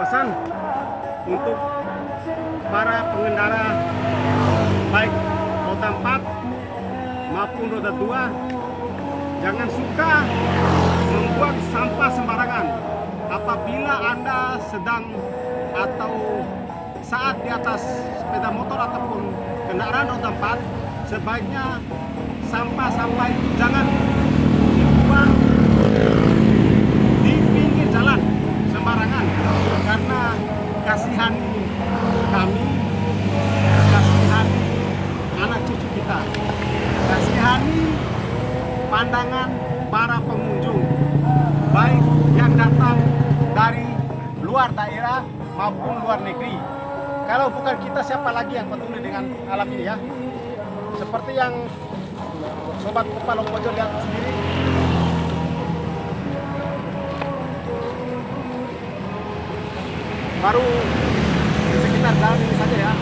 pesan untuk para pengendara baik roda 4 maupun roda 2, jangan suka membuang sampah sembarangan. Apabila Anda sedang atau saat di atas sepeda motor ataupun kendaraan roda 4, sebaiknya sampah-sampah itu jangan dibuang di pinggir jalan sembarangan, karena kasihani kami, kasihani anak cucu kita, kasihani pandangan para pengunjung baik yang datang dari luar daerah maupun luar negeri. Kalau bukan kita, siapa lagi yang peduli dengan alam ini ya? Seperti yang Sobat Kupa Longkojo lihat sendiri. Baru di sekitar jalan ini saja ya.